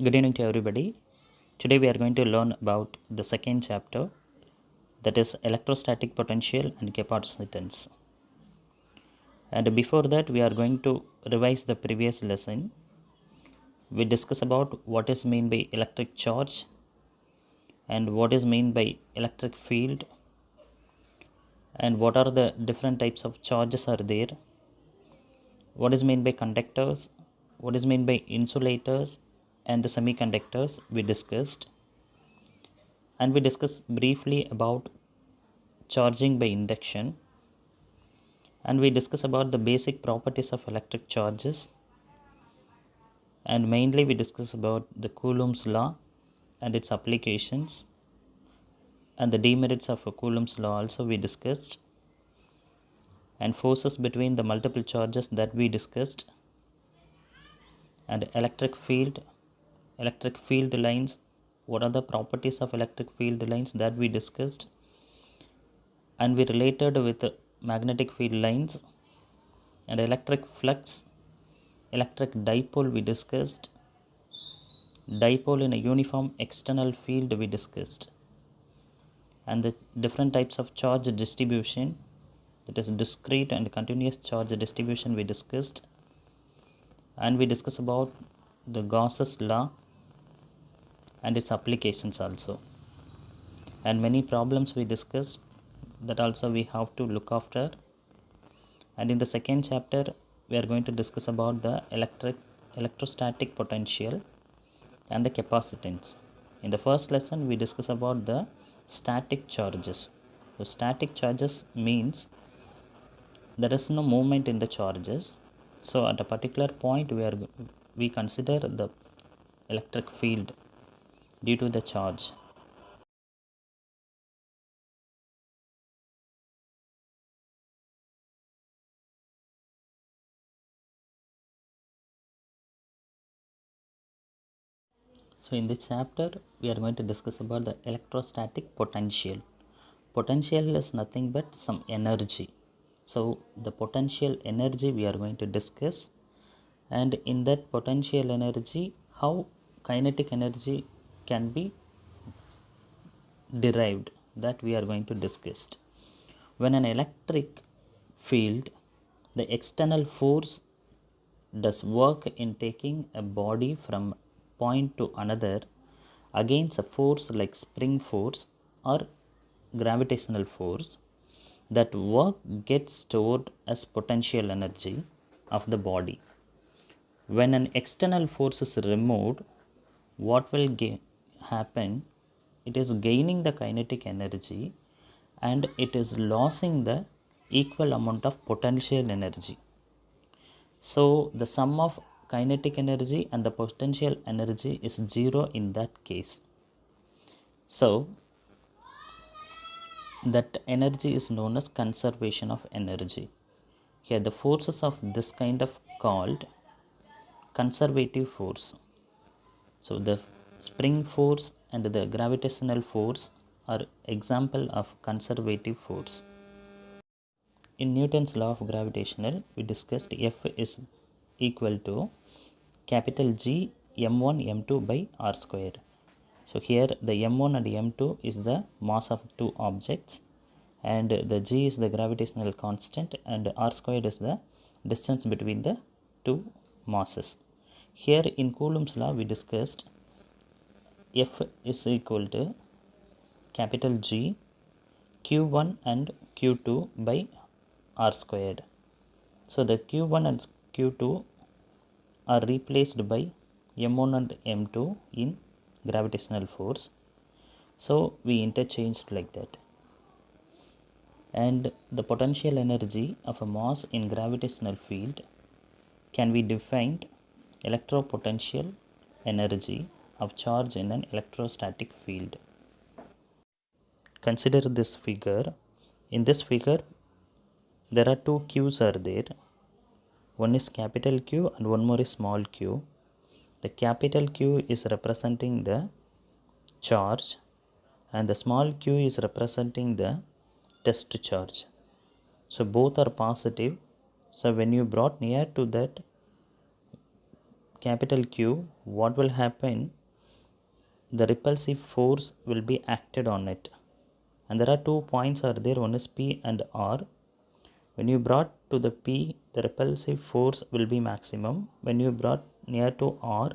Good evening to everybody. Today we are going to learn about the second chapter, that is electrostatic potential and capacitance. And before that we are going to revise the previous lesson. We discuss about what is meant by electric charge and what is meant by electric field and what are the different types of charges are there, what is meant by conductors, what is meant by insulators and the semiconductors we discussed. And we discussed briefly about charging by induction, and we discuss about the basic properties of electric charges, and mainly we discuss about the Coulomb's law and its applications, and the demerits of Coulomb's law also we discussed, and forces between the multiple charges that we discussed, and electric field lines, what are the properties of electric field lines that we discussed, and we related with magnetic field lines, and electric flux, electric dipole we discussed, dipole in a uniform external field we discussed, and the different types of charge distribution, that is discrete and continuous charge distribution we discussed, and we discuss about the Gauss's law and its applications also, and many problems we discussed that also we have to look after. And in the second chapter we are going to discuss about the electrostatic potential and the capacitance. In the first lesson we discuss about the static charges. So static charges means there is no movement in the charges, so at a particular point we consider the electric field due to the charge. So in this chapter we are going to discuss about the electrostatic potential. Potential is nothing but some energy. So the potential energy we are going to discuss, and in that potential energy how kinetic energy can be derived, that we are going to discuss. When an electric field, the external force does work in taking a body from point to another against a force like spring force or gravitational force, that work gets stored as potential energy of the body. When an external force is removed, what will happen? It is gaining the kinetic energy and it is losing the equal amount of potential energy. So the sum of kinetic energy and the potential energy is zero in that case. So that energy is known as conservation of energy. Here the forces of this kind of called conservative force. So the spring force and the gravitational force are example of conservative force. In Newton's law of gravitational, we discussed F is equal to capital G m1 m2 by r square. So here the m1 and m2 is the mass of two objects, and the G is the gravitational constant, and r squared is the distance between the two masses. Here in Coulomb's law we discussed F is equal to capital G q1 and q2 by r squared. So the q1 and q2 are replaced by m1 and m2 in gravitational force. So we interchanged like that. And the potential energy of a mass in gravitational field can be defined electropotential energy of charge in an electrostatic field. Consider this figure. In this figure there are two Q's are there. One is capital Q and one more is small q. The capital Q is representing the charge and the small q is representing the test charge. So both are positive. So when you brought near to that capital Q, what will happen? The repulsive force will be acted on it. And there are 2 points are there, one is P and R. When you brought to the P, the repulsive force will be maximum. When you brought near to R,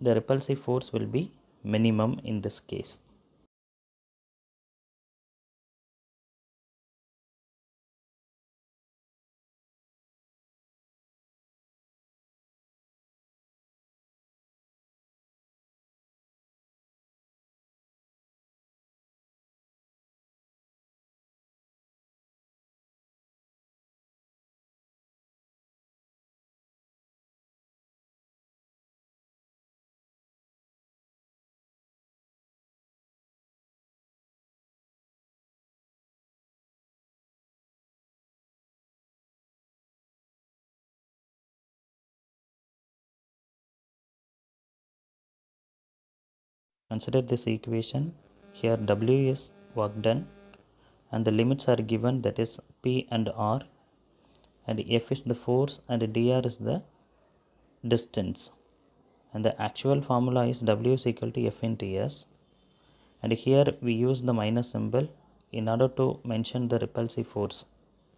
the repulsive force will be minimum in this case. Consider this equation. Here W is work done and the limits are given, that is P and R, and F is the force and dr is the distance, and the actual formula is W is equal to F into S, and here we use the minus symbol in order to mention the repulsive force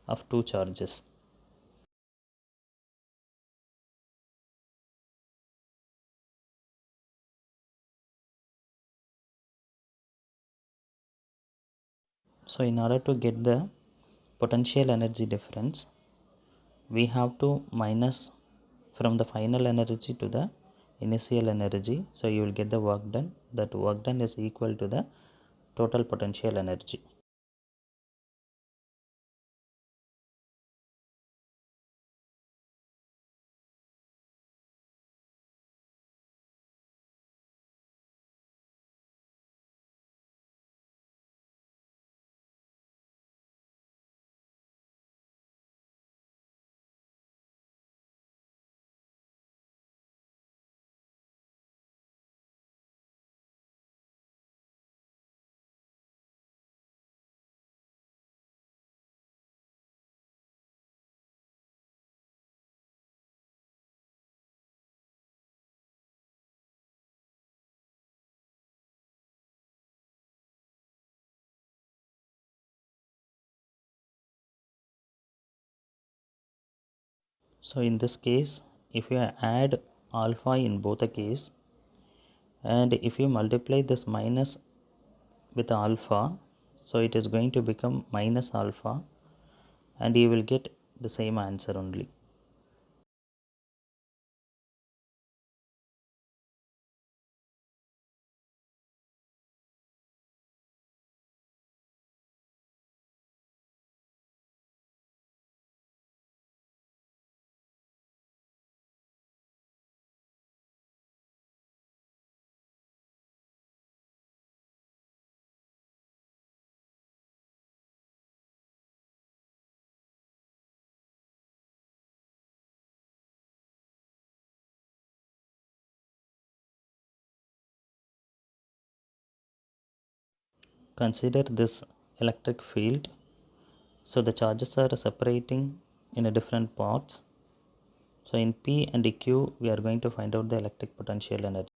of two charges. So in order to get the potential energy difference, we have to minus from the final energy to the initial energy. So you will get the work done. That work done is equal to the total potential energy. So in this case, if you add alpha in both the case, and if you multiply this minus with alpha, so it is going to become minus alpha, and you will get the same answer only. Consider this electric field. So the charges are separating in a different parts. So in P and Q, we are going to find out the electric potential energy.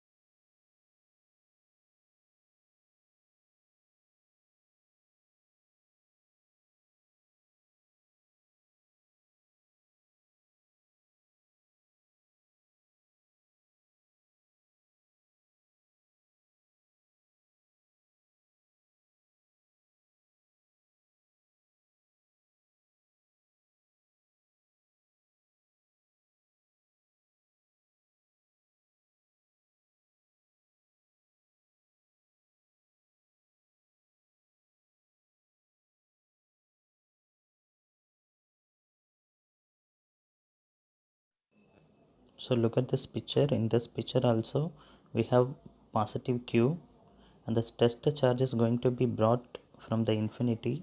So look at this picture. In this picture also, we have positive Q, and the test charge is going to be brought from the infinity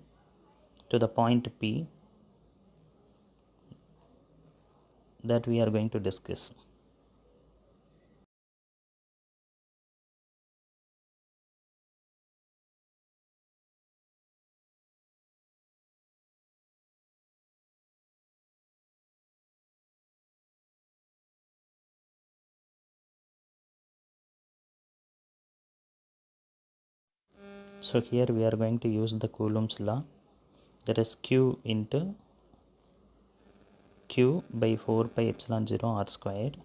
to the point P that we are going to discuss. So here we are going to use the Coulomb's law, that is Q into Q by 4 pi epsilon 0 r squared,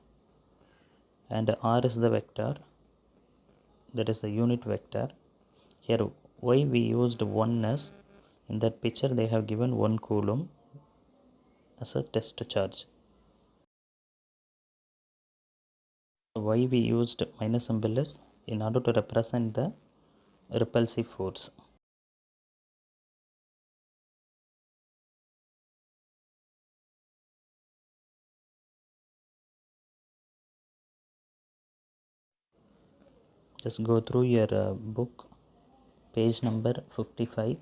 and r is the vector, that is the unit vector. Here why we used oneness, in that picture they have given 1 Coulomb as a test charge. Why we used minus symbol is in order to represent the repulsive force. Just go through your book, page number 55,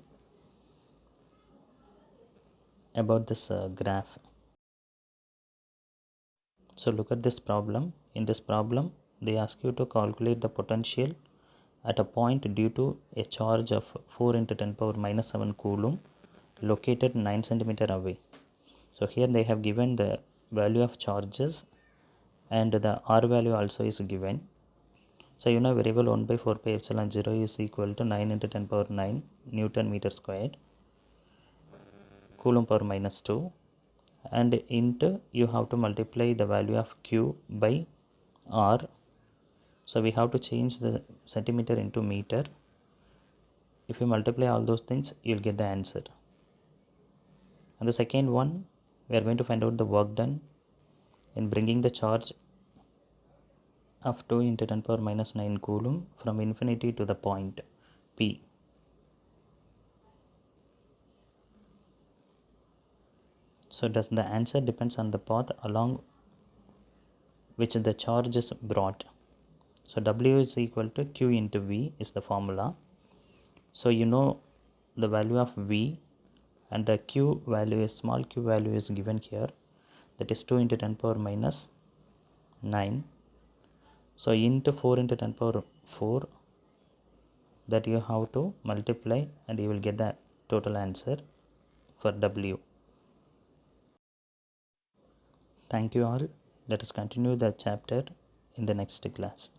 about this graph. So look at this problem. In this problem, they ask you to calculate the potential at a point due to a charge of 4 into 10 power minus 7 Coulomb located 9 centimeter away. So here they have given the value of charges and the R value also is given. So you know variable 1 by 4 pi epsilon 0 is equal to 9 into 10 power 9 Newton meter squared, Coulomb power minus 2, and into you have to multiply the value of Q by R. So we have to change the centimeter into meter. If you multiply all those things, you'll get the answer. And the second one, we are going to find out the work done in bringing the charge of 2 into 10 power minus 9 Coulomb from infinity to the point P. So does the answer depends on the path along which the charge is brought. So W is equal to Q into V is the formula. So you know the value of V, and the Q value is, small q value is given here, that is 2 into 10 power minus 9. So into 4 into 10 power 4, that you have to multiply and you will get the total answer for W. Thank you all. Let us continue the chapter in the next class.